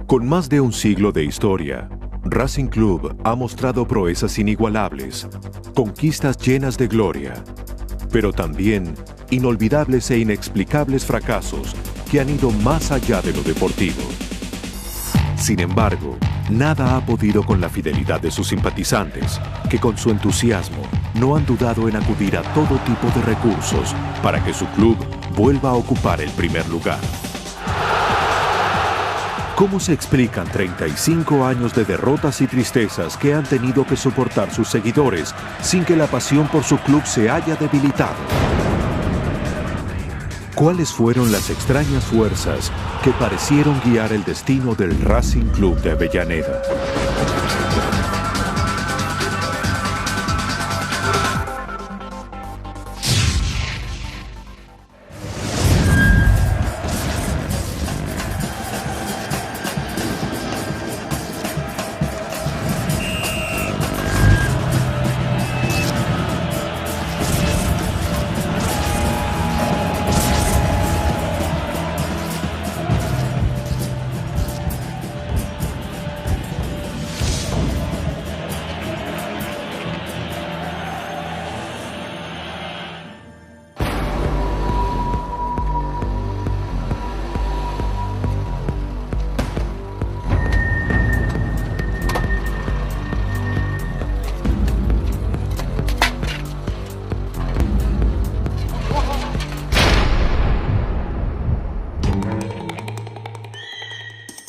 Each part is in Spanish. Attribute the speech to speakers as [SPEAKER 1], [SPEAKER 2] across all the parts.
[SPEAKER 1] Con más de un siglo de historia, Racing Club ha mostrado proezas inigualables, conquistas llenas de gloria, pero también inolvidables e inexplicables fracasos que han ido más allá de lo deportivo. Sin embargo, nada ha podido con la fidelidad de sus simpatizantes, que con su entusiasmo no han dudado en acudir a todo tipo de recursos para que su club vuelva a ocupar el primer lugar. ¿Cómo se explican 35 años de derrotas y tristezas que han tenido que soportar sus seguidores sin que la pasión por su club se haya debilitado? ¿Cuáles fueron las extrañas fuerzas que parecieron guiar el destino del Racing Club de Avellaneda?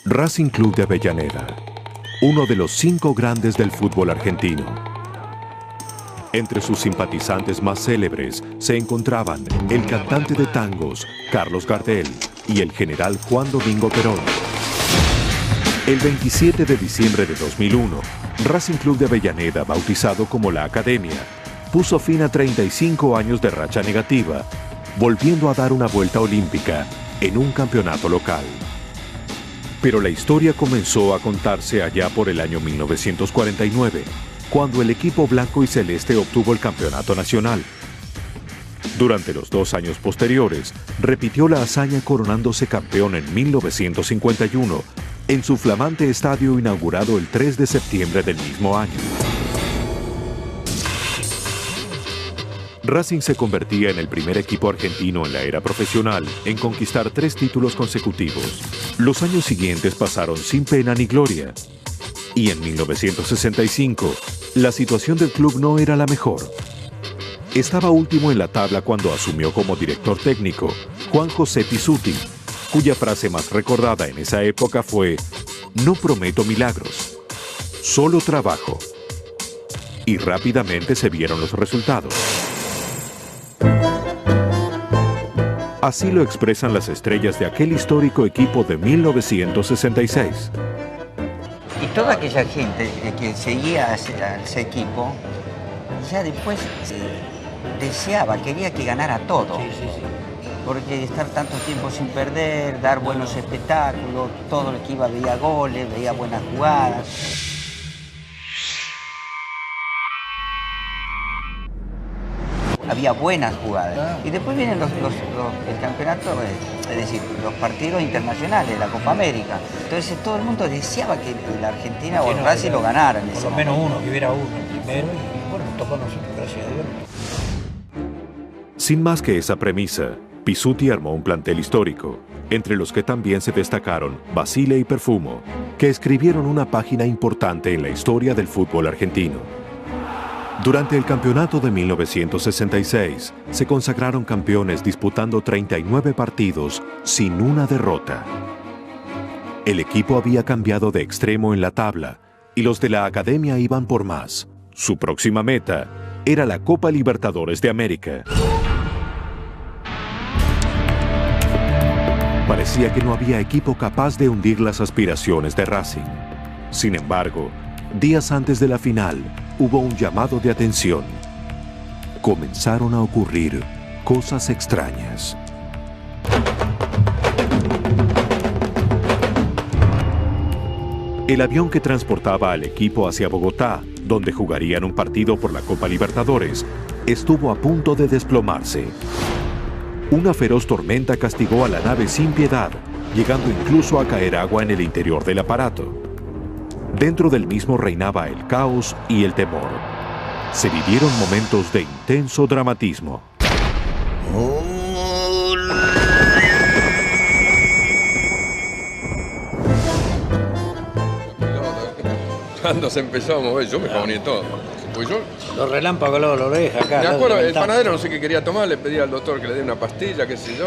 [SPEAKER 1] Racing Club de Avellaneda, uno de los 5 grandes del fútbol argentino. Entre sus simpatizantes más célebres se encontraban el cantante de tangos Carlos Gardel y el general Juan Domingo Perón. El 27 de diciembre de 2001, Racing Club de Avellaneda, bautizado como La Academia, puso fin a 35 años de racha negativa, volviendo a dar una vuelta olímpica en un campeonato local. Pero la historia comenzó a contarse allá por el año 1949, cuando el equipo blanco y celeste obtuvo el campeonato nacional. Durante los 2 años posteriores, repitió la hazaña coronándose campeón en 1951, en su flamante estadio inaugurado el 3 de septiembre del mismo año. Racing se convertía en el primer equipo argentino en la era profesional en conquistar 3 títulos consecutivos. Los años siguientes pasaron sin pena ni gloria. Y en 1965, la situación del club no era la mejor. Estaba último en la tabla cuando asumió como director técnico Juan José Pizzuti, cuya frase más recordada en esa época fue: "No prometo milagros, solo trabajo". Y rápidamente se vieron los resultados. Así lo expresan las estrellas de aquel histórico equipo de 1966.
[SPEAKER 2] Y toda aquella gente que seguía a ese equipo, ya después deseaba, quería que ganara todo. Sí. Porque estar tanto tiempo sin perder, dar buenos espectáculos, todo lo que iba veía goles, veía buenas jugadas. Había buenas jugadas. Y después vienen el campeonato, es decir, los partidos internacionales, la Copa América. Entonces todo el mundo deseaba que la Argentina o el Racing lo ganaran.
[SPEAKER 3] Por lo menos uno, que hubiera uno primero, y bueno, tocó a nosotros, gracias a Dios.
[SPEAKER 1] Sin más que esa premisa, Pizzuti armó un plantel histórico, entre los que también se destacaron Basile y Perfumo, que escribieron una página importante en la historia del fútbol argentino. Durante el campeonato de 1966, se consagraron campeones disputando 39 partidos sin una derrota. El equipo había cambiado de extremo en la tabla y los de la Academia iban por más. Su próxima meta era la Copa Libertadores de América. Parecía que no había equipo capaz de hundir las aspiraciones de Racing. Sin embargo, días antes de la final, hubo un llamado de atención. Comenzaron a ocurrir cosas extrañas. El avión que transportaba al equipo hacia Bogotá, donde jugarían un partido por la Copa Libertadores, estuvo a punto de desplomarse. Una feroz tormenta castigó a la nave sin piedad, llegando incluso a caer agua en el interior del aparato. Dentro del mismo reinaba el caos y el temor. Se vivieron momentos de intenso dramatismo.
[SPEAKER 4] Cuando se empezó a mover, yo me cagoné todo. Pues yo,
[SPEAKER 3] Los relámpagos lo oreja acá.
[SPEAKER 4] me
[SPEAKER 3] al lado
[SPEAKER 4] acuerdo,
[SPEAKER 3] de la
[SPEAKER 4] el
[SPEAKER 3] ventana.
[SPEAKER 4] panadero no sé qué quería tomar, le pedí al doctor que le dé una pastilla, qué sé yo.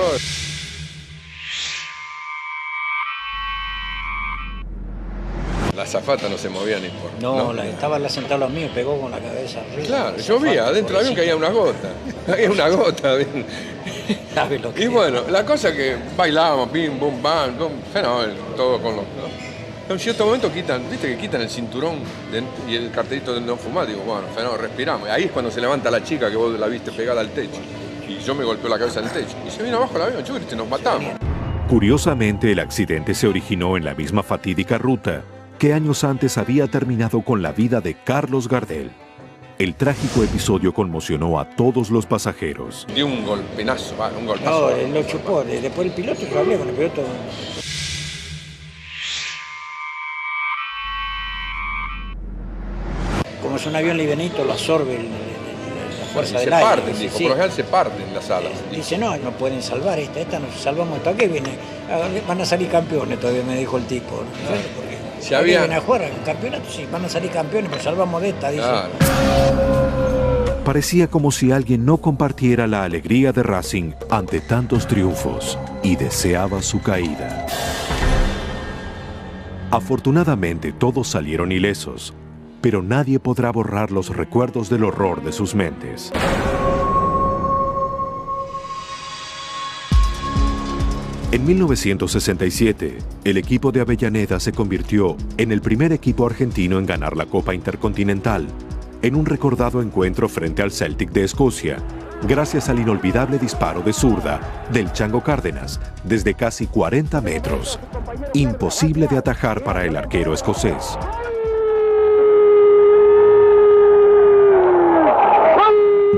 [SPEAKER 4] La azafata no se movía ni por...
[SPEAKER 3] No, estaba la sentada a los míos, pegó con la cabeza arriba.
[SPEAKER 4] Claro, llovía, adentro del avión caía una gota. Caía una gota.
[SPEAKER 3] ¿Sabes lo que
[SPEAKER 4] Y
[SPEAKER 3] es?
[SPEAKER 4] bueno, la cosa que bailábamos, pim, bum, bam, fenómeno, todo con los... En cierto momento quitan, viste que quitan el cinturón y el cartelito de no fumar, digo, bueno, fenómeno, respiramos. Ahí es cuando se levanta la chica que vos la viste pegada al techo. Y yo me golpeó la cabeza en el techo. Y se vino abajo el avión, churiste, nos matamos.
[SPEAKER 1] Curiosamente, el accidente se originó en la misma fatídica ruta que años antes había terminado con la vida de Carlos Gardel. El trágico episodio conmocionó a todos los pasajeros.
[SPEAKER 4] Dio un golpenazo, un golpazo.
[SPEAKER 3] No, lo chupó. Después el piloto, yo hablé con el piloto. Como es un avión livianito, lo absorbe la fuerza
[SPEAKER 4] Se
[SPEAKER 3] del aire.
[SPEAKER 4] parten,
[SPEAKER 3] Dice,
[SPEAKER 4] dijo,
[SPEAKER 3] sí.
[SPEAKER 4] por lo general se parten las alas.
[SPEAKER 3] Dice, no pueden salvar esta nos salvamos esta que viene. Van a salir campeones todavía, me dijo el tipo. ¿No? Porque
[SPEAKER 4] Si había-
[SPEAKER 3] vienen a jugar al campeonato, sí, van a salir campeones, pero salvamos de esta, dice.
[SPEAKER 4] Claro.
[SPEAKER 1] Parecía como si alguien no compartiera la alegría de Racing ante tantos triunfos y deseaba su caída. Afortunadamente todos salieron ilesos, pero nadie podrá borrar los recuerdos del horror de sus mentes. En 1967, el equipo de Avellaneda se convirtió en el primer equipo argentino en ganar la Copa Intercontinental, en un recordado encuentro frente al Celtic de Escocia, gracias al inolvidable disparo de zurda del Chango Cárdenas desde casi 40 metros, imposible de atajar para el arquero escocés.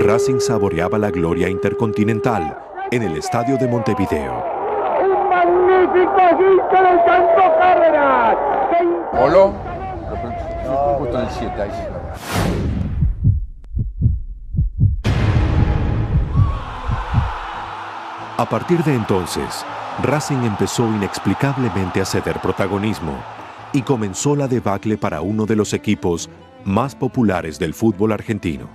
[SPEAKER 1] Racing saboreaba la gloria intercontinental en el estadio de Montevideo.
[SPEAKER 5] ¡Un magnífico hit del Chango Cárdenas!
[SPEAKER 4] Voló, justo en el 7, ahí sí.
[SPEAKER 1] A partir de entonces, Racing empezó inexplicablemente a ceder protagonismo y comenzó la debacle para uno de los equipos más populares del fútbol argentino.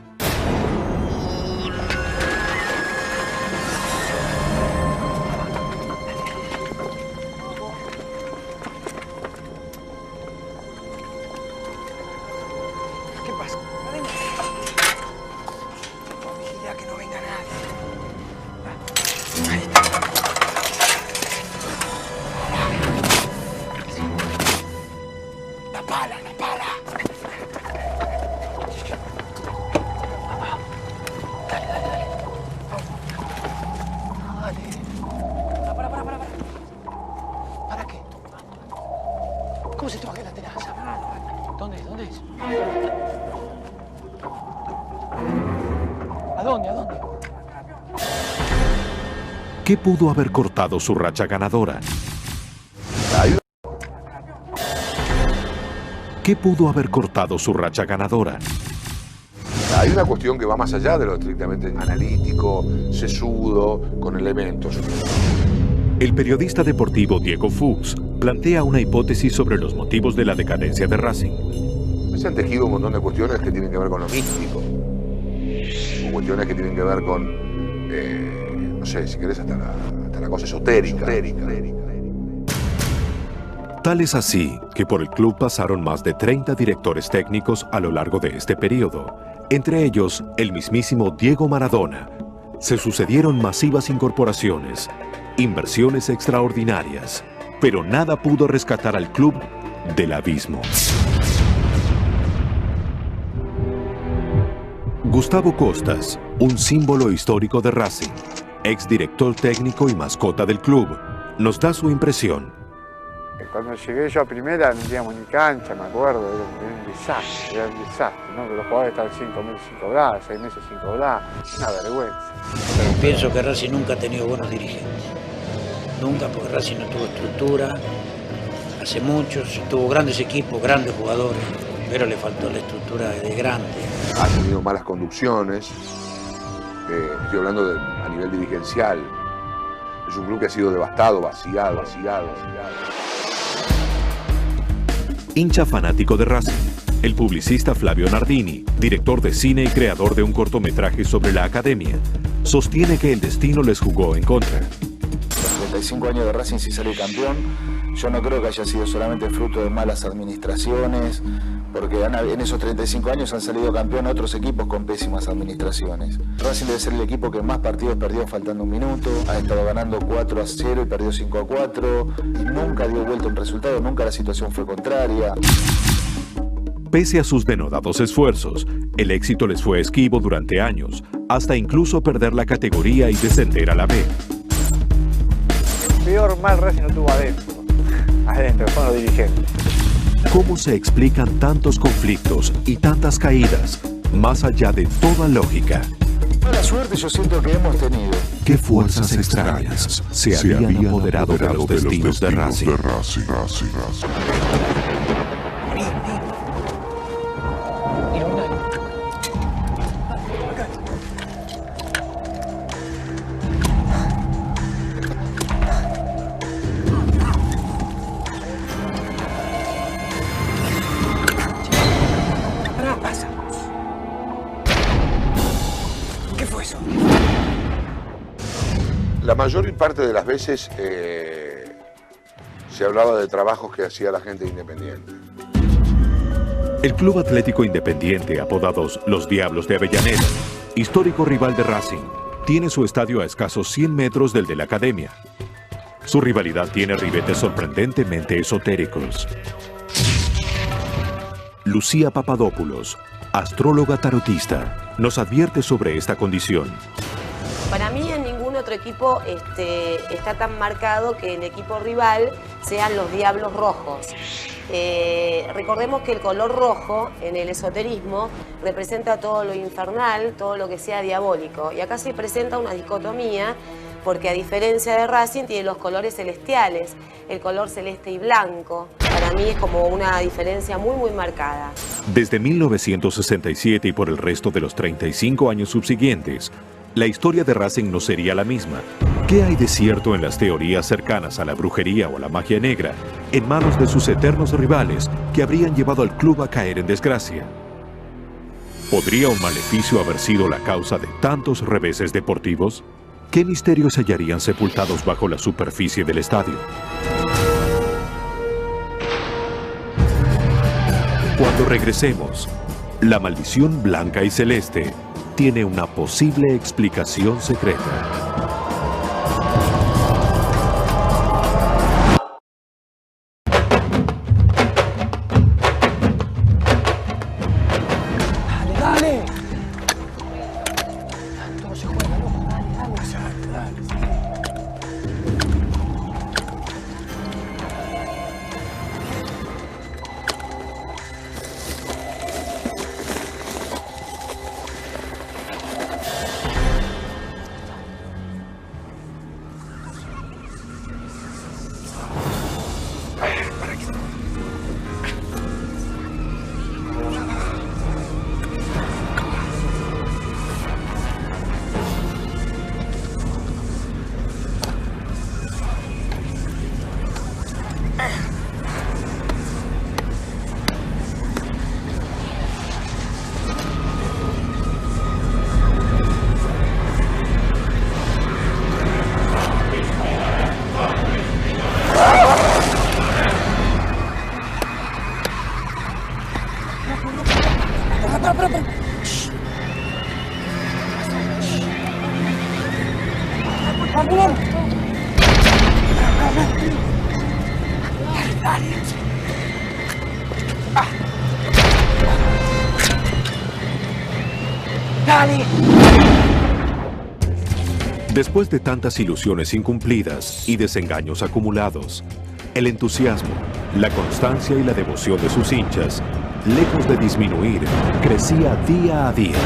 [SPEAKER 5] ¿Qué pasa? Vigila que no venga nadie. Ahí está. La pala, la pala. Dale, dale, dale. Dale. Para. ¿Para qué? ¿Cómo se toca la tenaza? ¿Dónde es? ¿Dónde es? ¿A dónde? ¿A dónde?
[SPEAKER 1] ¿Qué pudo haber cortado su racha ganadora? ¿Qué pudo haber cortado su racha ganadora?
[SPEAKER 6] Hay una cuestión que va más allá de lo estrictamente analítico, sesudo, con elementos.
[SPEAKER 1] El periodista deportivo Diego Fuchs plantea una hipótesis sobre los motivos de la decadencia de Racing.
[SPEAKER 6] Se han tejido un montón de cuestiones que tienen que ver con lo místico, o cuestiones que tienen que ver con, no sé, si querés, hasta la cosa esotérica.
[SPEAKER 1] Tal es así que por el club pasaron más de 30 directores técnicos a lo largo de este periodo, entre ellos el mismísimo Diego Maradona. Se sucedieron masivas incorporaciones, inversiones extraordinarias, pero nada pudo rescatar al club del abismo. Gustavo Costas, un símbolo histórico de Racing, exdirector técnico y mascota del club, nos da su impresión.
[SPEAKER 7] Cuando llegué yo a primera no teníamos ni cancha, me acuerdo, era un desastre, ¿no? Que los jugadores estaban 5 meses sin cobrar, 6 meses sin cobrar, una vergüenza.
[SPEAKER 3] Pero pienso que Racing nunca ha tenido buenos dirigentes. Nunca, porque Racing no tuvo estructura, hace muchos, tuvo grandes equipos, grandes jugadores, pero le faltó la estructura de grande.
[SPEAKER 6] Ha tenido malas conducciones, estoy hablando a nivel dirigencial. Es un club que ha sido devastado, vaciado.
[SPEAKER 1] Hincha fanático de Racing, el publicista Flavio Nardini, director de cine y creador de un cortometraje sobre la academia, sostiene que el destino les jugó en contra.
[SPEAKER 8] 35 años de Racing sin salir campeón, yo no creo que haya sido solamente fruto de malas administraciones, porque en esos 35 años han salido campeón otros equipos con pésimas administraciones. Racing debe ser el equipo que más partidos perdió faltando un minuto, ha estado ganando 4-0 y perdió 5-4, y nunca dio vuelta un resultado, nunca la situación fue contraria.
[SPEAKER 1] Pese a sus denodados esfuerzos, el éxito les fue esquivo durante años, hasta incluso perder la categoría y descender a la B.
[SPEAKER 7] Peor mal Racing no tuvo adentro, fueron los dirigentes.
[SPEAKER 1] ¿Cómo se explican tantos conflictos y tantas caídas, más allá de toda lógica?
[SPEAKER 8] La suerte yo siento que hemos tenido.
[SPEAKER 1] ¿Qué fuerzas extrañas se habían apoderado de los destinos de Racing?
[SPEAKER 6] La mayor parte de las veces se hablaba de trabajos que hacía la gente independiente.
[SPEAKER 1] El Club Atlético Independiente, apodados los Diablos de Avellaneda, histórico rival de Racing, tiene su estadio a escasos 100 metros del de la academia. Su rivalidad tiene ribetes sorprendentemente esotéricos. Lucía Papadopoulos, astróloga tarotista, nos advierte sobre esta condición.
[SPEAKER 9] Para mí en ningún otro equipo está tan marcado que el equipo rival sean los Diablos Rojos. Recordemos que el color rojo en el esoterismo representa todo lo infernal, todo lo que sea diabólico. Y acá se presenta una dicotomía porque a diferencia de Racing tiene los colores celestiales, el color celeste y blanco. Para mí es como una diferencia muy marcada.
[SPEAKER 1] Desde 1967 y por el resto de los 35 años subsiguientes, la historia de Racing no sería la misma. ¿Qué hay de cierto en las teorías cercanas a la brujería o a la magia negra, en manos de sus eternos rivales que habrían llevado al club a caer en desgracia? ¿Podría un maleficio haber sido la causa de tantos reveses deportivos? ¿Qué misterios se hallarían sepultados bajo la superficie del estadio? Cuando regresemos, la maldición blanca y celeste tiene una posible explicación secreta.
[SPEAKER 5] ¡Dale! Todo se juega, loco. Dale.
[SPEAKER 1] Después de tantas ilusiones incumplidas y desengaños acumulados, El entusiasmo, la constancia y la devoción de sus hinchas, lejos de disminuir, crecía día a día.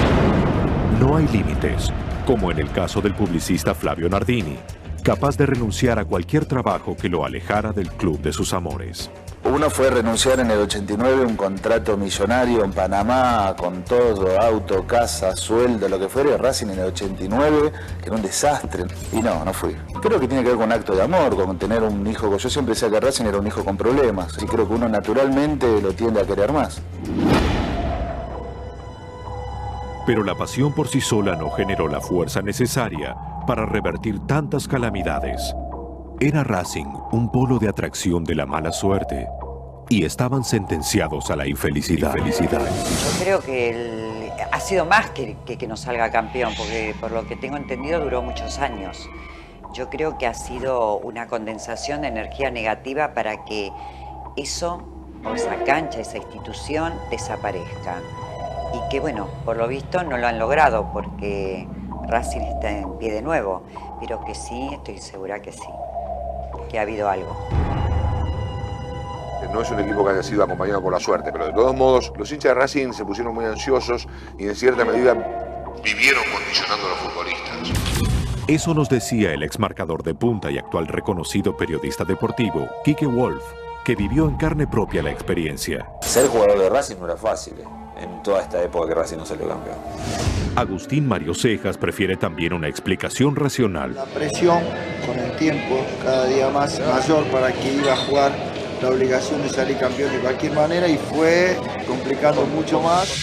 [SPEAKER 1] No hay límites, como en el caso del publicista Flavio Nardini, capaz de renunciar a cualquier trabajo que lo alejara del club de sus amores.
[SPEAKER 8] Uno fue renunciar en el 89 a un contrato millonario en Panamá, con todo, auto, casa, sueldo, lo que fuera, Racing en el 89, que era un desastre. Y no fui. Creo que tiene que ver con un acto de amor, con tener un hijo. Yo siempre decía que Racing era un hijo con problemas, y creo que uno naturalmente lo tiende a querer más.
[SPEAKER 1] Pero la pasión por sí sola no generó la fuerza necesaria para revertir tantas calamidades. Era Racing un polo de atracción de la mala suerte y estaban sentenciados a la infelicidad.
[SPEAKER 10] Yo creo que ha sido más que no salga campeón, porque por lo que tengo entendido duró muchos años. Yo creo que ha sido una condensación de energía negativa para que eso, o esa cancha, esa institución, desaparezca. Y que bueno, por lo visto no lo han logrado porque Racing está en pie de nuevo, pero que sí, estoy segura que sí, que ha habido algo.
[SPEAKER 6] No es un equipo que haya sido acompañado por la suerte, pero de todos modos los hinchas de Racing se pusieron muy ansiosos y en cierta medida vivieron condicionando a los futbolistas.
[SPEAKER 1] Eso nos decía el exmarcador de punta y actual reconocido periodista deportivo, Quique Wolf, que vivió en carne propia la experiencia.
[SPEAKER 11] Ser jugador de Racing no era fácil, en toda esta época que Racing no salió campeón.
[SPEAKER 1] Agustín Mario Cejas prefiere también una explicación racional.
[SPEAKER 12] La presión con el tiempo cada día más mayor para que iba a jugar la obligación de salir campeón de cualquier manera y fue complicando mucho más.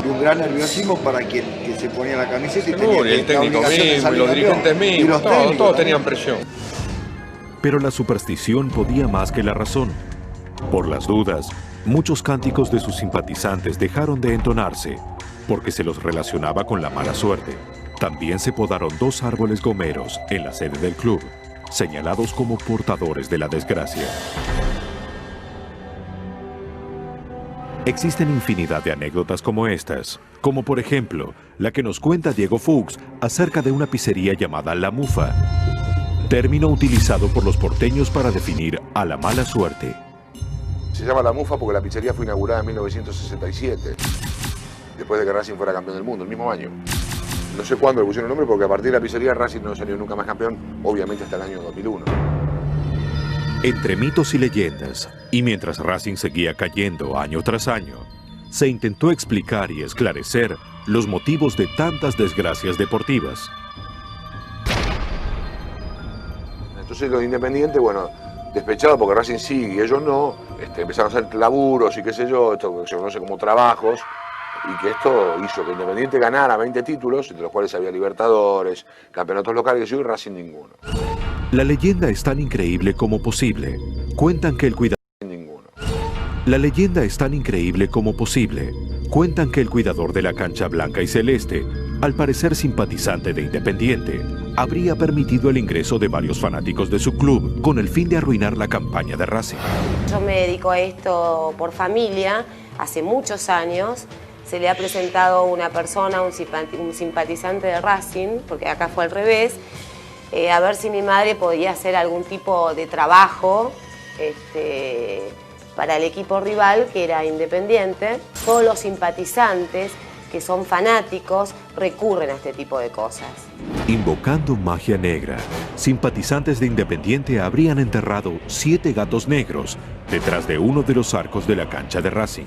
[SPEAKER 12] Y un gran nerviosismo para quien que se ponía la camiseta y tenía
[SPEAKER 4] el técnico mismo, los dirigentes mismos, todos tenían presión.
[SPEAKER 1] Pero la superstición podía más que la razón. Por las dudas, muchos cánticos de sus simpatizantes dejaron de entonarse porque se los relacionaba con la mala suerte. También se podaron 2 árboles gomeros en la sede del club, señalados como portadores de la desgracia. Existen infinidad de anécdotas como estas, como por ejemplo la que nos cuenta Diego Fuchs acerca de una pizzería llamada La Mufa, término utilizado por los porteños para definir a la mala suerte.
[SPEAKER 6] Se llama La Mufa porque la pizzería fue inaugurada en 1967, después de que Racing fuera campeón del mundo, el mismo año. No sé cuándo le pusieron el nombre porque a partir de la pizzería Racing no salió nunca más campeón, obviamente hasta el año 2001.
[SPEAKER 1] Entre mitos y leyendas, y mientras Racing seguía cayendo año tras año, se intentó explicar y esclarecer los motivos de tantas desgracias deportivas.
[SPEAKER 6] Entonces los independientes, bueno, despechados porque Racing sí y ellos no, empezaron a hacer laburos y qué sé yo, esto que se conoce como trabajos, y que esto hizo que Independiente ganara 20 títulos, entre los cuales había Libertadores, campeonatos locales y Racing ninguno.
[SPEAKER 1] La leyenda es tan increíble como posible. Cuentan que el La leyenda es tan increíble como posible. Cuentan que el cuidador de la cancha blanca y celeste, al parecer simpatizante de Independiente, habría permitido el ingreso de varios fanáticos de su club con el fin de arruinar la campaña de Racing.
[SPEAKER 9] Yo me dedico a esto por familia, hace muchos años. Se le ha presentado una persona, un simpatizante de Racing, porque acá fue al revés, a ver si mi madre podía hacer algún tipo de trabajo para el equipo rival, que era Independiente. Todos los simpatizantes que son fanáticos recurren a este tipo de cosas.
[SPEAKER 1] Invocando magia negra, simpatizantes de Independiente habrían enterrado 7 gatos negros detrás de uno de los arcos de la cancha de Racing.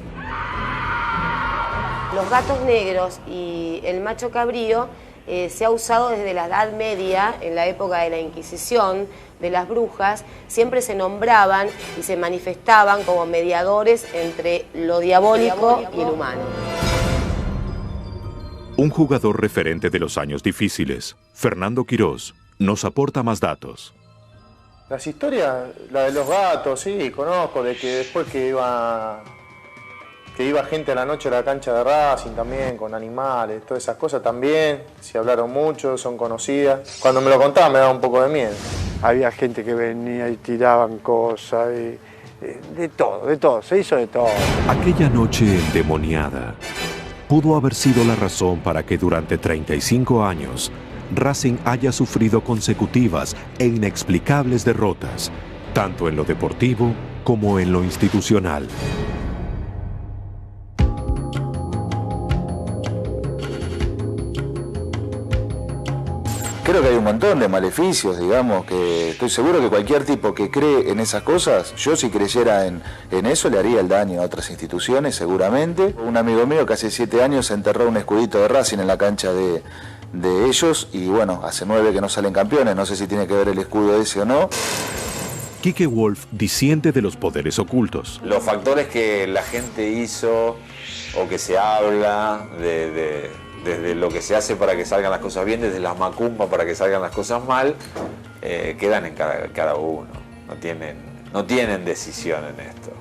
[SPEAKER 9] Los gatos negros y el macho cabrío se ha usado desde la Edad Media, en la época de la Inquisición, de las brujas. Siempre se nombraban y se manifestaban como mediadores entre lo diabólico y el humano.
[SPEAKER 1] Un jugador referente de los años difíciles, Fernando Quirós, nos aporta más datos.
[SPEAKER 13] Las historias, la de los gatos, sí, conozco, de que después que iba gente a la noche a la cancha de Racing también, con animales, todas esas cosas también, se hablaron mucho, son conocidas. Cuando me lo contaban me daba un poco de miedo.
[SPEAKER 7] Había gente que venía y tiraban cosas, de todo, se hizo de todo.
[SPEAKER 1] Aquella noche endemoniada pudo haber sido la razón para que durante 35 años Racing haya sufrido consecutivas e inexplicables derrotas, tanto en lo deportivo como en lo institucional.
[SPEAKER 8] Creo que hay un montón de maleficios, digamos, que estoy seguro que cualquier tipo que cree en esas cosas, yo si creyera en eso le haría el daño a otras instituciones, seguramente. Un amigo mío que hace 7 años enterró un escudito de Racing en la cancha de ellos y bueno, hace 9 que no salen campeones, no sé si tiene que ver el escudo ese o no.
[SPEAKER 1] Quique Wolf disiente de los poderes ocultos.
[SPEAKER 11] Los factores que la gente hizo o que se habla desde lo que se hace para que salgan las cosas bien, desde las macumbas para que salgan las cosas mal, quedan en cada uno. No tienen decisión en esto.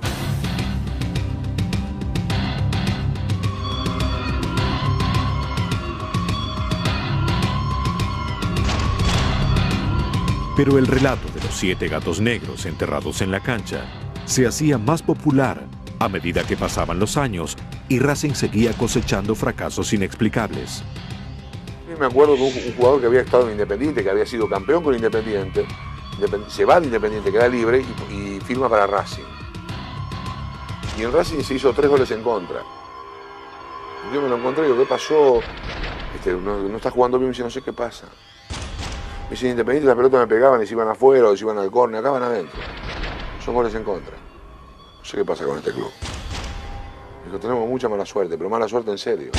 [SPEAKER 1] Pero el relato de los 7 gatos negros enterrados en la cancha se hacía más popular a medida que pasaban los años y Racing seguía cosechando fracasos inexplicables.
[SPEAKER 6] Me acuerdo de un jugador que había estado en Independiente, que había sido campeón con Independiente, se va de Independiente, queda libre y firma para Racing. Y en Racing se hizo 3 goles en contra. Yo me lo encontré y digo, ¿qué pasó? No está jugando bien, me dice, no sé qué pasa. Me dice, en Independiente las pelotas me pegaban y se iban afuera o se iban al córner, acá van adentro. Son goles en contra. No sé qué pasa con este club. Digo, tenemos mucha mala suerte, pero mala suerte en serio.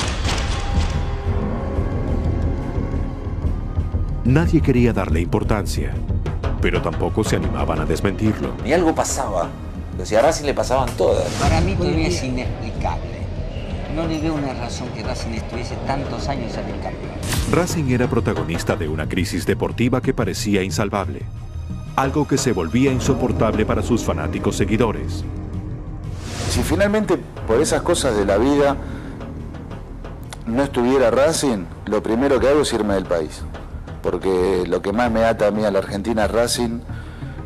[SPEAKER 1] Nadie quería darle importancia, pero tampoco se animaban a desmentirlo.
[SPEAKER 11] Y algo pasaba. O sea, a Racing le pasaban todas.
[SPEAKER 2] Para mí todavía es inexplicable. No le veo una razón que Racing estuviese tantos años en el campeón.
[SPEAKER 1] Racing era protagonista de una crisis deportiva que parecía insalvable. Algo que se volvía insoportable para sus fanáticos seguidores.
[SPEAKER 8] Si finalmente por esas cosas de la vida no estuviera Racing, lo primero que hago es irme del país. Porque lo que más me ata a mí a la Argentina es Racing.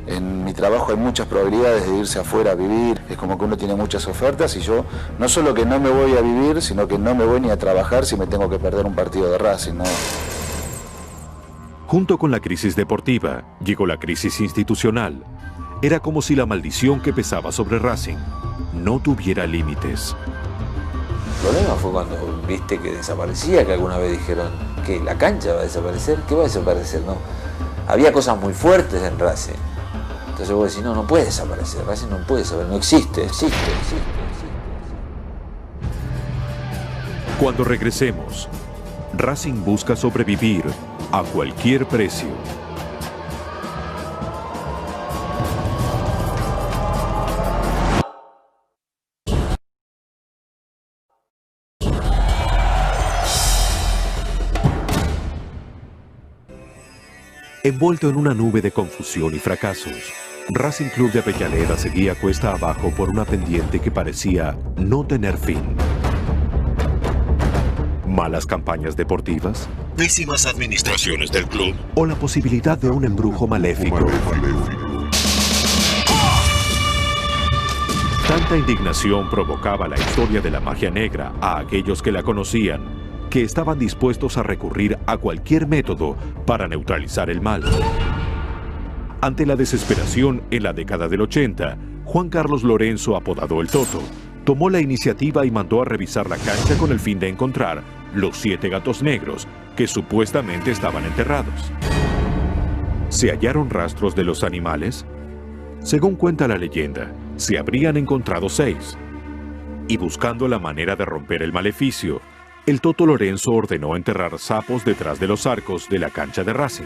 [SPEAKER 8] En mi trabajo hay muchas probabilidades de irse afuera a vivir. Es como que uno tiene muchas ofertas y yo no solo que no me voy a vivir, sino que no me voy ni a trabajar si me tengo que perder un partido de Racing, ¿no?
[SPEAKER 1] Junto con la crisis deportiva, llegó la crisis institucional. Era como si la maldición que pesaba sobre Racing no tuviera límites.
[SPEAKER 11] El problema fue cuando viste que desaparecía, que alguna vez dijeron que la cancha va a desaparecer. ¿Qué va a desaparecer? No. Había cosas muy fuertes en Racing. Entonces vos decís, no puede desaparecer. Racing no puede desaparecer, no existe.
[SPEAKER 1] Cuando regresemos, Racing busca sobrevivir a cualquier precio. Envuelto en una nube de confusión y fracasos, Racing Club de Avellaneda seguía cuesta abajo por una pendiente que parecía no tener fin. ¿Malas campañas deportivas? ¿Pésimas administraciones del club? ¿O la posibilidad de un embrujo maléfico? Tanta indignación provocaba la historia de la magia negra a aquellos que la conocían, que estaban dispuestos a recurrir a cualquier método para neutralizar el mal. Ante la desesperación en la década del 80, Juan Carlos Lorenzo, apodado El Toto, tomó la iniciativa y mandó a revisar la cancha con el fin de encontrar los 7 gatos negros que supuestamente estaban enterrados. ¿Se hallaron rastros de los animales? Según cuenta la leyenda, se habrían encontrado 6. Y buscando la manera de romper el maleficio, el Toto Lorenzo ordenó enterrar sapos detrás de los arcos de la cancha de Racing.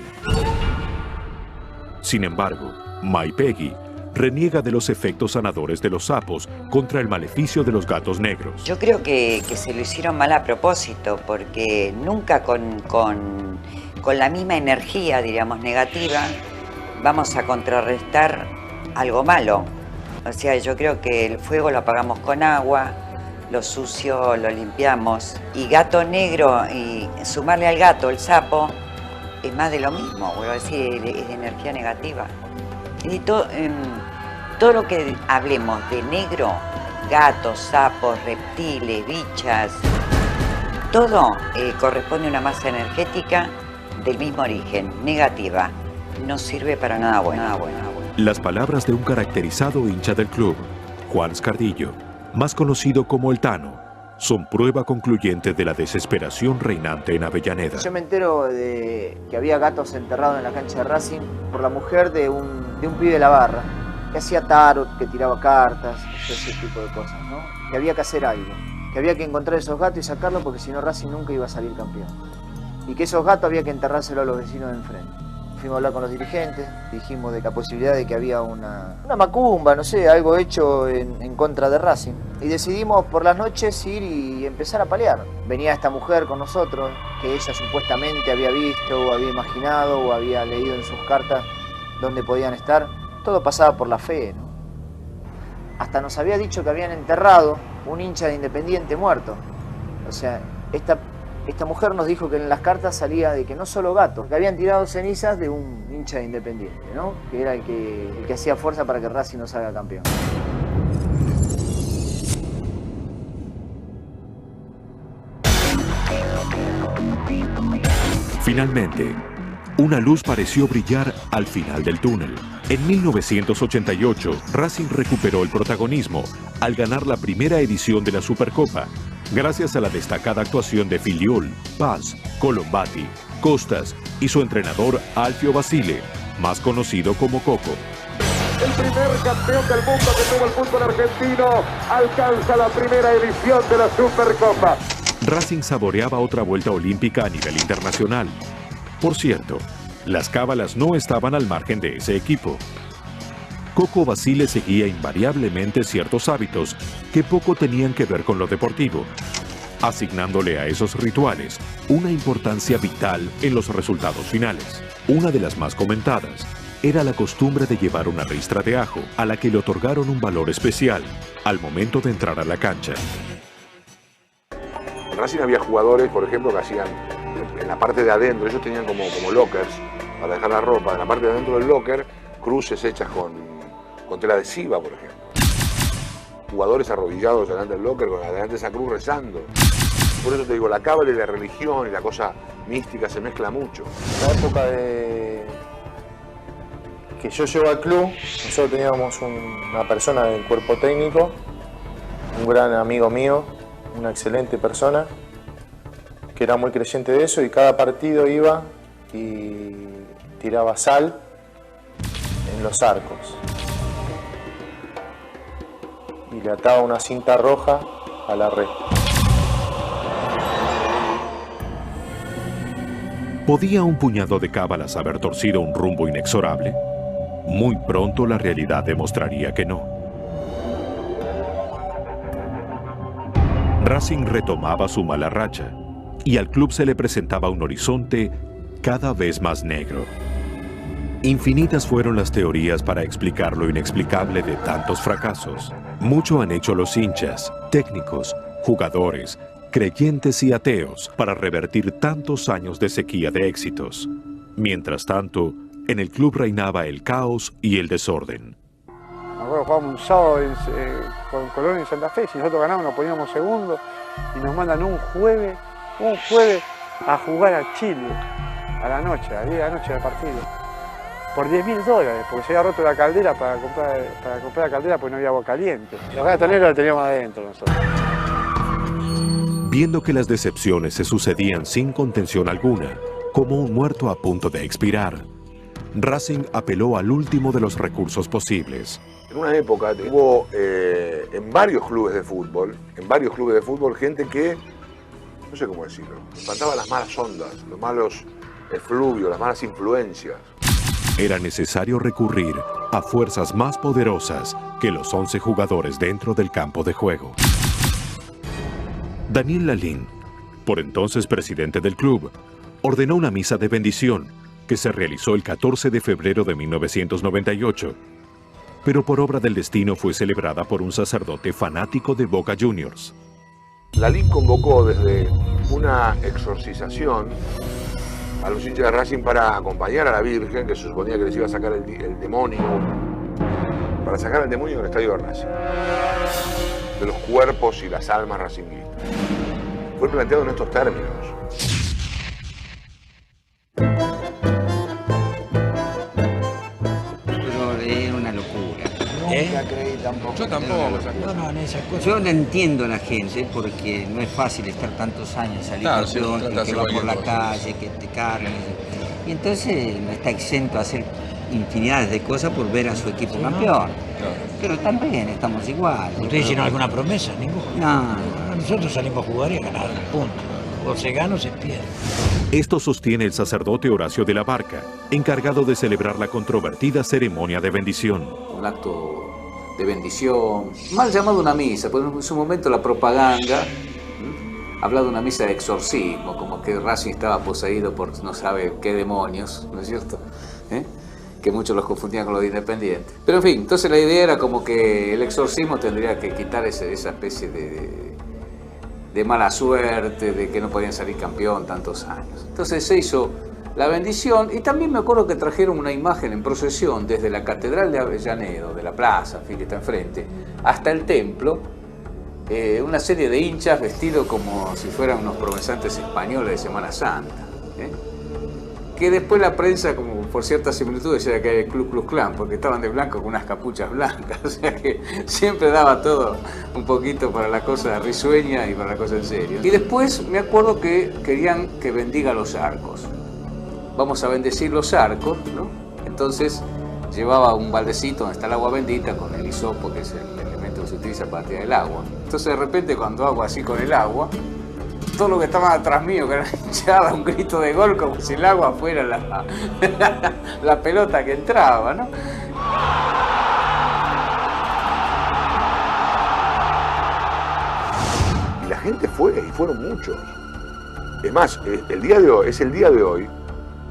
[SPEAKER 1] Sin embargo, May Peggy reniega de los efectos sanadores de los sapos contra el maleficio de los gatos negros.
[SPEAKER 10] Yo creo que se lo hicieron mal a propósito, porque nunca con la misma energía, diríamos, negativa, vamos a contrarrestar algo malo. O sea, yo creo que el fuego lo apagamos con agua, lo sucio lo limpiamos, y gato negro y sumarle al gato el sapo es más de lo mismo, vuelvo a decir, es de energía negativa. Y todo lo que hablemos de negro, gatos, sapos, reptiles, bichas, todo corresponde a una masa energética del mismo origen, negativa, no sirve para nada bueno.
[SPEAKER 1] Las palabras de un caracterizado hincha del club, Juan Scardillo, más conocido como El Tano, son prueba concluyente de la desesperación reinante en Avellaneda.
[SPEAKER 14] Yo me entero de que había gatos enterrados en la cancha de Racing por la mujer de un pibe de la barra, que hacía tarot, que tiraba cartas, ese tipo de cosas, ¿no? Que había que hacer algo, que había que encontrar esos gatos y sacarlos porque si no Racing nunca iba a salir campeón. Y que esos gatos había que enterrárselos a los vecinos de enfrente. Fuimos a hablar con los dirigentes, dijimos de la posibilidad de que había una macumba, no sé, algo hecho en contra de Racing. Y decidimos por las noches ir y empezar a palear. Venía esta mujer con nosotros, que ella supuestamente había visto, o había imaginado, o había leído en sus cartas dónde podían estar. Todo pasaba por la fe, ¿no? Hasta nos había dicho que habían enterrado un hincha de Independiente muerto. O sea, esta mujer nos dijo que en las cartas salía de que no solo gatos, que habían tirado cenizas de un hincha de Independiente, ¿no? Que era el que hacía fuerza para que Racing no salga campeón.
[SPEAKER 1] Finalmente, una luz pareció brillar al final del túnel. En 1988, Racing recuperó el protagonismo al ganar la primera edición de la Supercopa, gracias a la destacada actuación de Filiol, Paz, Colombati, Costas y su entrenador Alfio Basile, más conocido como Coco.
[SPEAKER 15] El primer campeón del mundo que tuvo el fútbol argentino alcanza la primera edición de la Supercopa.
[SPEAKER 1] Racing saboreaba otra vuelta olímpica a nivel internacional. Por cierto, las cábalas no estaban al margen de ese equipo. Coco Basile seguía invariablemente ciertos hábitos que poco tenían que ver con lo deportivo, asignándole a esos rituales una importancia vital en los resultados finales. Una de las más comentadas era la costumbre de llevar una ristra de ajo, a la que le otorgaron un valor especial al momento de entrar a la cancha.
[SPEAKER 6] En Racing había jugadores, por ejemplo, que hacían en la parte de adentro, ellos tenían como lockers para dejar la ropa, en la parte de adentro del locker, cruces hechas con tela adhesiva, por ejemplo. Jugadores arrodillados delante del locker, delante de esa cruz rezando. Por eso te digo, la cábala y la religión y la cosa mística se mezcla mucho.
[SPEAKER 13] En la época que yo llego al club, nosotros teníamos una persona del cuerpo técnico, un gran amigo mío, una excelente persona, que era muy creyente de eso, y cada partido iba y tiraba sal en los arcos. Y le ataba una cinta roja a la red.
[SPEAKER 1] ¿Podía un puñado de cábalas haber torcido un rumbo inexorable? Muy pronto la realidad demostraría que no. Racing retomaba su mala racha y al club se le presentaba un horizonte cada vez más negro. Infinitas fueron las teorías para explicar lo inexplicable de tantos fracasos. Mucho han hecho los hinchas, técnicos, jugadores, creyentes y ateos para revertir tantos años de sequía de éxitos. Mientras tanto, en el club reinaba el caos y el desorden.
[SPEAKER 7] Me acuerdo, jugábamos un sábado con Colón en Santa Fe, si nosotros ganábamos nos poníamos segundo y nos mandan un jueves a jugar a Chile, a la noche, a 10 de la noche del partido, por $10.000, porque se había roto la caldera para comprar la caldera porque no había agua caliente. Los gatoneros los teníamos adentro nosotros.
[SPEAKER 1] Viendo que las decepciones se sucedían sin contención alguna, como un muerto a punto de expirar, Racing apeló al último de los recursos posibles.
[SPEAKER 6] En una época hubo en varios clubes de fútbol, gente que, no sé cómo decirlo, espantaba las malas ondas, los malos efluvios, las malas influencias.
[SPEAKER 1] Era necesario recurrir a fuerzas más poderosas que los 11 jugadores dentro del campo de juego. Daniel Lalín, por entonces presidente del club, ordenó una misa de bendición que se realizó el 14 de febrero de 1998, pero por obra del destino fue celebrada por un sacerdote fanático de Boca Juniors.
[SPEAKER 6] Lalín convocó desde una exorcización a los hinchas de Racing para acompañar a la Virgen, que se suponía que les iba a sacar el demonio, para sacar el demonio del estadio de Racing, de los cuerpos y las almas racinguistas. Fue planteado en estos términos.
[SPEAKER 12] nunca creí tampoco.
[SPEAKER 4] Yo tampoco.
[SPEAKER 3] No, en esas cosas.
[SPEAKER 2] Yo le entiendo a la gente porque no es fácil estar tantos años, salir
[SPEAKER 4] Claro,
[SPEAKER 2] campeón,
[SPEAKER 4] sí, trata de
[SPEAKER 2] que vas
[SPEAKER 4] hacer
[SPEAKER 2] por la
[SPEAKER 4] cualquier cosa.
[SPEAKER 2] calle, que te cargan. Y entonces no está exento a hacer infinidades de cosas por ver a su equipo campeón. Pero también estamos igual.
[SPEAKER 3] ¿Ustedes hicieron alguna promesa? Ninguna.
[SPEAKER 2] No.
[SPEAKER 3] Nosotros salimos a jugar y a ganar, punto. O se gana o se pierde.
[SPEAKER 1] Esto sostiene el sacerdote Horacio de la Barca, encargado de celebrar la controvertida ceremonia de bendición.
[SPEAKER 16] Un acto de bendición, mal llamado una misa, porque en su momento la propaganda hablaba de una misa de exorcismo, como que Racing estaba poseído por no sabe qué demonios, ¿no es cierto? Que muchos los confundían con los de Independiente. Pero en fin, entonces la idea era como que el exorcismo tendría que quitar esa especie de mala suerte, de que no podían salir campeón tantos años. Entonces se hizo la bendición y también me acuerdo que trajeron una imagen en procesión desde la Catedral de Avellaneda, de la plaza, que está enfrente, hasta el templo, una serie de hinchas vestidos como si fueran unos promesantes españoles de Semana Santa. Que después la prensa, como por cierta similitud, decía que era el Ku Klux Klan, porque estaban de blanco con unas capuchas blancas, o sea que siempre daba todo un poquito para la cosa risueña y para la cosa en serio. Y después me acuerdo que querían que bendiga los arcos. Vamos a bendecir los arcos, ¿no? Entonces llevaba un baldecito donde está el agua bendita con el hisopo, que es el elemento que se utiliza para tirar el agua. Entonces de repente cuando hago así con el agua, todo lo que estaba atrás mío, que era hinchada, un grito de gol como si el agua fuera la pelota que entraba, ¿no?
[SPEAKER 6] Y la gente fue, y fueron muchos. Es más, el día de hoy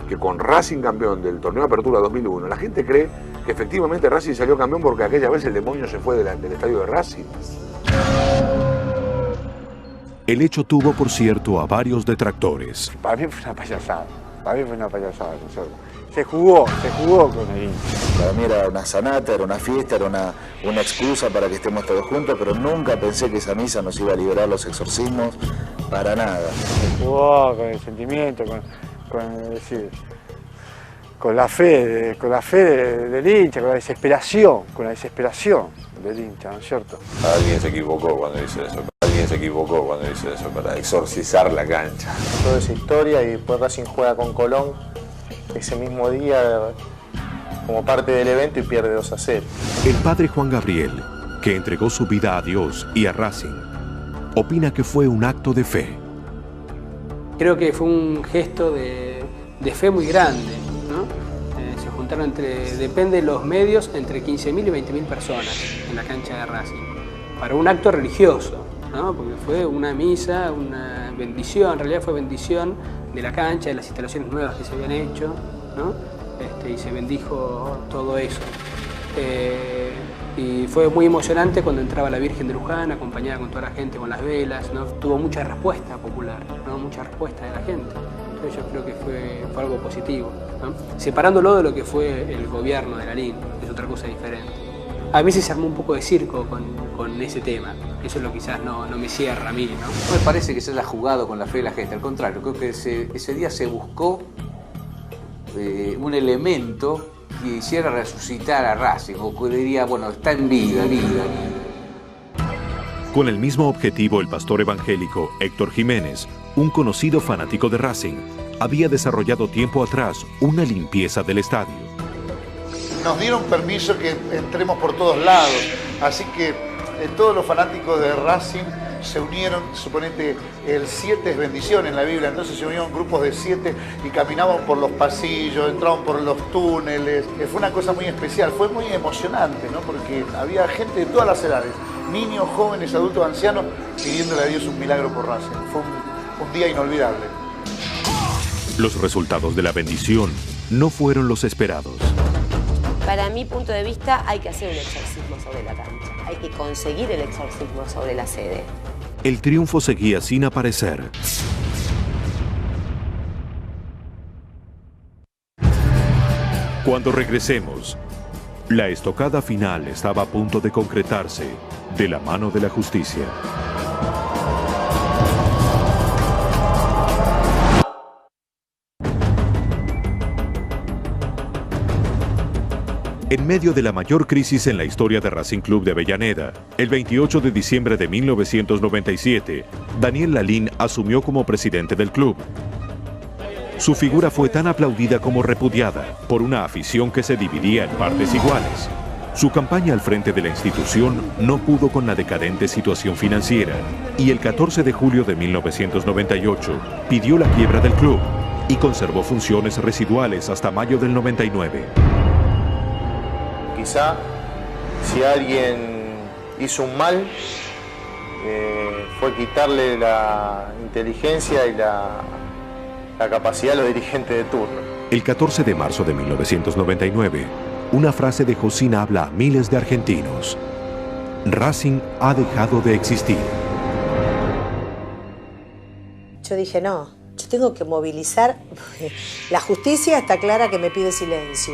[SPEAKER 6] que con Racing campeón del torneo de Apertura 2001, la gente cree que efectivamente Racing salió campeón porque aquella vez el demonio se fue del estadio de Racing.
[SPEAKER 1] El hecho tuvo, por cierto, a varios detractores.
[SPEAKER 7] Para mí fue una payasada. Se jugó con el hincha.
[SPEAKER 8] Para mí era una sanata, era una fiesta, era una excusa para que estemos todos juntos, pero nunca pensé que esa misa nos iba a liberar los exorcismos, para nada.
[SPEAKER 7] Se jugó con el sentimiento, con la fe del hincha, con la desesperación del hincha, ¿no es cierto?
[SPEAKER 11] Alguien se equivocó cuando dice eso, para exorcizar la cancha.
[SPEAKER 13] Toda esa historia y después Racing juega con Colón ese mismo día como parte del evento y pierde 2-0.
[SPEAKER 1] El padre Juan Gabriel, que entregó su vida a Dios y a Racing, opina que fue un acto de fe.
[SPEAKER 17] Creo que fue un gesto de fe muy grande, ¿no? Se juntaron depende de los medios, entre 15.000 y 20.000 personas en la cancha de Racing, para un acto religioso, ¿no? Porque fue una misa, una bendición, en realidad fue bendición de la cancha, de las instalaciones nuevas que se habían hecho, ¿no? Y se bendijo todo eso. Y fue muy emocionante cuando entraba la Virgen de Luján, acompañada con toda la gente con las velas, ¿no? Tuvo mucha respuesta popular, ¿no? Mucha respuesta de la gente. Entonces yo creo que fue algo positivo, ¿no? Separándolo de lo que fue el gobierno de Lalín, que es otra cosa diferente. A veces se armó un poco de circo con ese tema. Eso es lo que quizás no me cierra a mí, ¿no?
[SPEAKER 16] No me parece que se haya jugado con la fe de la gente, al contrario, creo que ese día se buscó un elemento que hiciera resucitar a Racing, o que diría, bueno, está en vida.
[SPEAKER 1] Con el mismo objetivo, el pastor evangélico Héctor Jiménez, un conocido fanático de Racing, había desarrollado tiempo atrás una limpieza del estadio.
[SPEAKER 18] Nos dieron permiso que entremos por todos lados, así que todos los fanáticos de Racing se unieron, suponete, el 7 es bendición en la Biblia, entonces se unieron grupos de 7 y caminaban por los pasillos, entraban por los túneles. Fue una cosa muy especial, fue muy emocionante, ¿no? Porque había gente de todas las edades, niños, jóvenes, adultos, ancianos, pidiéndole a Dios un milagro por Racing. Fue un día inolvidable.
[SPEAKER 1] Los resultados de la bendición no fueron los esperados.
[SPEAKER 9] Para mi punto de vista hay que hacer un exorcismo sobre la cancha, hay que conseguir el exorcismo sobre la sede.
[SPEAKER 1] El triunfo seguía sin aparecer. Cuando regresemos, la estocada final estaba a punto de concretarse de la mano de la justicia. En medio de la mayor crisis en la historia de Racing Club de Avellaneda, el 28 de diciembre de 1997, Daniel Lalín asumió como presidente del club. Su figura fue tan aplaudida como repudiada por una afición que se dividía en partes iguales. Su campaña al frente de la institución no pudo con la decadente situación financiera y el 14 de julio de 1998 pidió la quiebra del club y conservó funciones residuales hasta mayo del 99.
[SPEAKER 13] Quizá si alguien hizo un mal, fue quitarle la inteligencia y la capacidad a los dirigentes de turno.
[SPEAKER 1] El 14 de marzo de 1999, una frase de Josina habla a miles de argentinos. Racing ha dejado de existir.
[SPEAKER 9] Yo dije, no, yo tengo que movilizar. La justicia está clara que me pide silencio.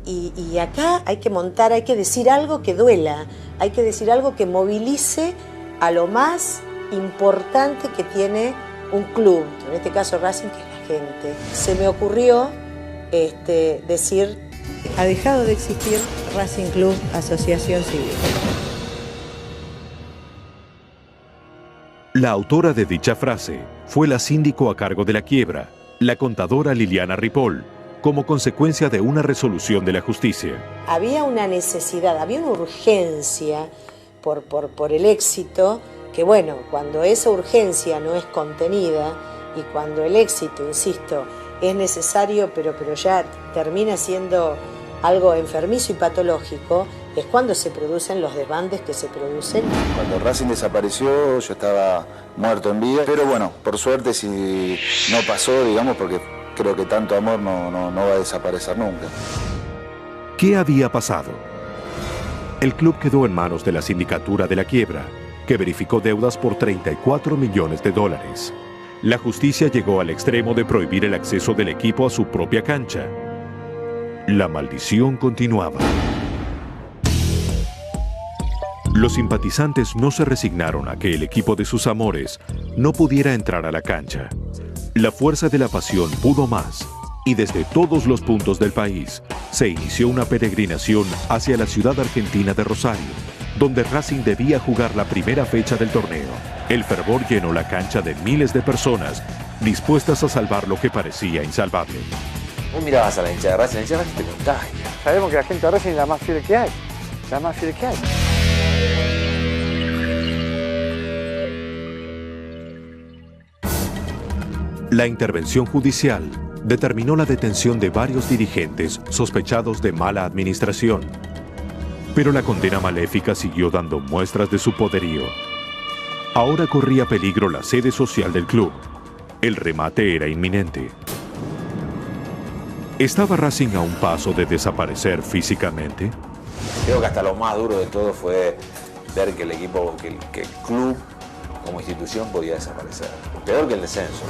[SPEAKER 9] Y acá hay que montar, hay que decir algo que duela, hay que decir algo que movilice a lo más importante que tiene un club, en este caso Racing, que es la gente. Se me ocurrió decir, ha dejado de existir Racing Club Asociación Civil.
[SPEAKER 1] La autora de dicha frase fue la síndico a cargo de la quiebra, la contadora Liliana Ripoll, como consecuencia de una resolución de la justicia.
[SPEAKER 9] Había una necesidad, había una urgencia por el éxito, que bueno, cuando esa urgencia no es contenida y cuando el éxito, insisto, es necesario, pero ya termina siendo algo enfermizo y patológico, es cuando se producen los desbandes que se producen.
[SPEAKER 8] Cuando Racing desapareció, yo estaba muerto en vida, pero bueno, por suerte si no pasó, digamos, porque creo que tanto amor no va a desaparecer nunca.
[SPEAKER 1] ¿Qué había pasado? El club quedó en manos de la Sindicatura de la Quiebra, que verificó deudas por $34 millones. La justicia llegó al extremo de prohibir el acceso del equipo a su propia cancha. La maldición continuaba. Los simpatizantes no se resignaron a que el equipo de sus amores no pudiera entrar a la cancha. La fuerza de la pasión pudo más, y desde todos los puntos del país se inició una peregrinación hacia la ciudad argentina de Rosario, donde Racing debía jugar la primera fecha del torneo. El fervor llenó la cancha de miles de personas dispuestas a salvar lo que parecía insalvable.
[SPEAKER 11] Vos mirabas a la hinchada de Racing, la hinchada de Racing te contagia.
[SPEAKER 7] Sabemos que la gente de Racing es la más fiel que hay, la más fiel que hay.
[SPEAKER 1] La intervención judicial determinó la detención de varios dirigentes sospechados de mala administración. Pero la condena maléfica siguió dando muestras de su poderío. Ahora corría peligro la sede social del club. El remate era inminente. ¿Estaba Racing a un paso de desaparecer físicamente?
[SPEAKER 11] Creo que hasta lo más duro de todo fue ver que el equipo, que el club como institución podía desaparecer. Peor que el descenso.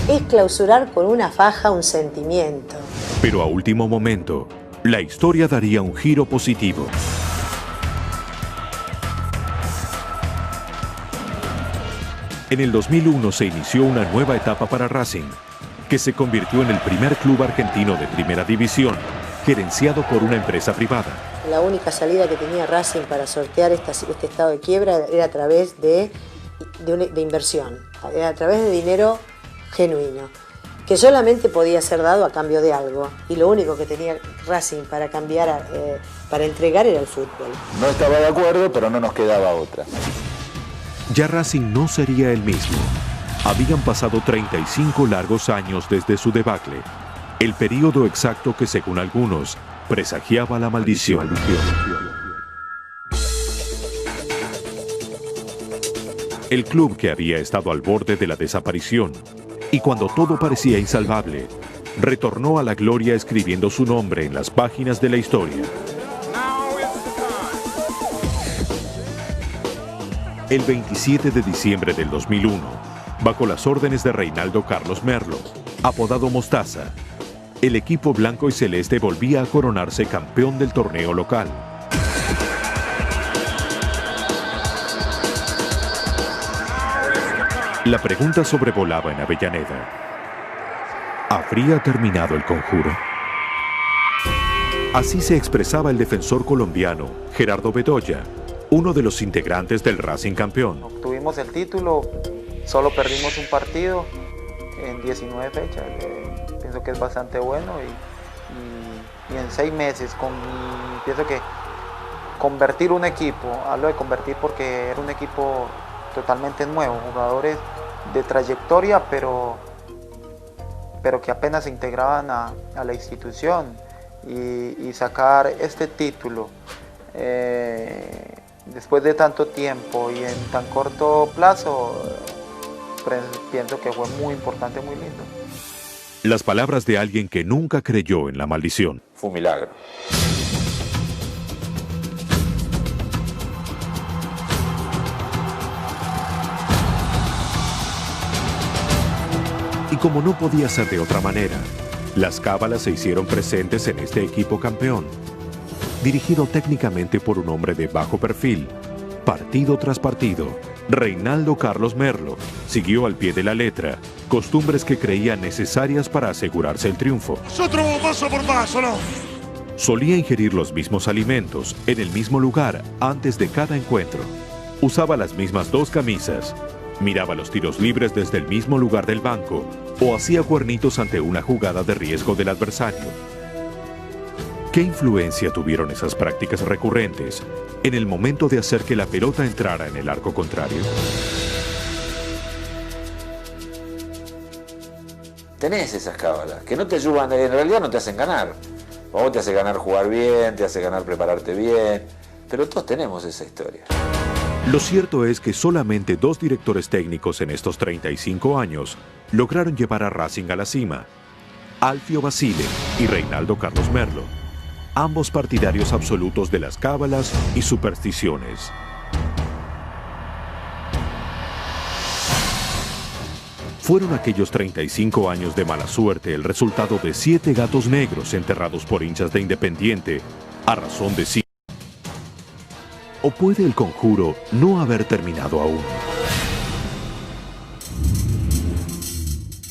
[SPEAKER 9] Es clausurar con una faja un sentimiento.
[SPEAKER 1] Pero a último momento, la historia daría un giro positivo. En el 2001 se inició una nueva etapa para Racing, que se convirtió en el primer club argentino de primera división, gerenciado por una empresa privada.
[SPEAKER 9] La única salida que tenía Racing para sortear este estado de quiebra era a través de inversión, era a través de dinero genuino, que solamente podía ser dado a cambio de algo, y lo único que tenía Racing para cambiar, para entregar, era el fútbol.
[SPEAKER 8] No estaba de acuerdo, pero no nos quedaba otra.
[SPEAKER 1] Ya Racing no sería el mismo. Habían pasado 35 largos años desde su debacle, el periodo exacto que, según algunos, presagiaba la maldición. El club que había estado al borde de la desaparición, y cuando todo parecía insalvable, retornó a la gloria escribiendo su nombre en las páginas de la historia. El 27 de diciembre del 2001, bajo las órdenes de Reinaldo Carlos Merlo, apodado Mostaza, el equipo blanco y celeste volvía a coronarse campeón del torneo local. La pregunta sobrevolaba en Avellaneda. ¿Habría terminado el conjuro? Así se expresaba el defensor colombiano Gerardo Bedoya, uno de los integrantes del Racing campeón.
[SPEAKER 19] Obtuvimos el título, solo perdimos un partido en 19 fechas. Pienso que es bastante bueno y en 6 meses pienso que convertir un equipo, hablo de convertir porque era un equipo totalmente nuevo, jugadores de trayectoria pero que apenas se integraban a la institución y sacar este título después de tanto tiempo y en tan corto plazo, pienso que fue muy importante, muy lindo.
[SPEAKER 1] Las palabras de alguien que nunca creyó en la maldición.
[SPEAKER 11] Fue un milagro.
[SPEAKER 1] Y como no podía ser de otra manera, las cábalas se hicieron presentes en este equipo campeón, dirigido técnicamente por un hombre de bajo perfil. Partido tras partido, Reinaldo Carlos Merlo siguió al pie de la letra costumbres que creía necesarias para asegurarse el triunfo.
[SPEAKER 20] Nosotros vamos paso por paso, ¿no?
[SPEAKER 1] Solía ingerir los mismos alimentos en el mismo lugar antes de cada encuentro. Usaba las mismas 2 camisas. Miraba los tiros libres desde el mismo lugar del banco o hacía cuernitos ante una jugada de riesgo del adversario. ¿Qué influencia tuvieron esas prácticas recurrentes en el momento de hacer que la pelota entrara en el arco contrario?
[SPEAKER 11] Tenés esas cábalas, que no te ayudan, en realidad no te hacen ganar. A vos te hace ganar jugar bien, te hace ganar prepararte bien, pero todos tenemos esa historia.
[SPEAKER 1] Lo cierto es que solamente 2 directores técnicos en estos 35 años lograron llevar a Racing a la cima: Alfio Basile y Reinaldo Carlos Merlo, ambos partidarios absolutos de las cábalas y supersticiones. ¿Fueron aquellos 35 años de mala suerte el resultado de 7 gatos negros enterrados por hinchas de Independiente a razón de sí? ¿O puede el conjuro no haber terminado aún?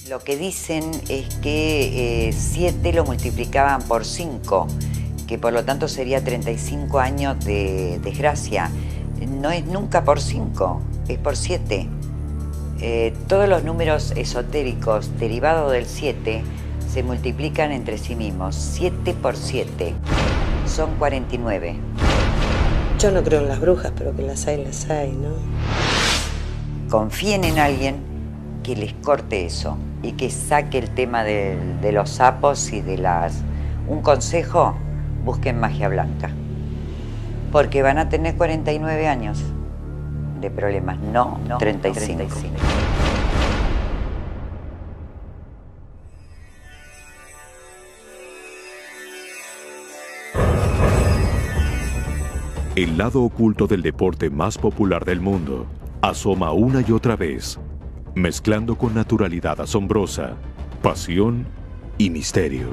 [SPEAKER 10] Lo que dicen es que 7 lo multiplicaban por 5, que por lo tanto sería 35 años de desgracia. No es nunca por 5, es por 7. Todos los números esotéricos derivados del 7 se multiplican entre sí mismos. 7 por 7 son 49.
[SPEAKER 9] Yo no creo en las brujas, pero que las hay, ¿no?
[SPEAKER 10] Confíen en alguien que les corte eso y que saque el tema de los sapos y de las... Un consejo, busquen magia blanca. Porque van a tener 49 años de problemas, no 35.
[SPEAKER 1] El lado oculto del deporte más popular del mundo asoma una y otra vez, mezclando con naturalidad asombrosa, pasión y misterio.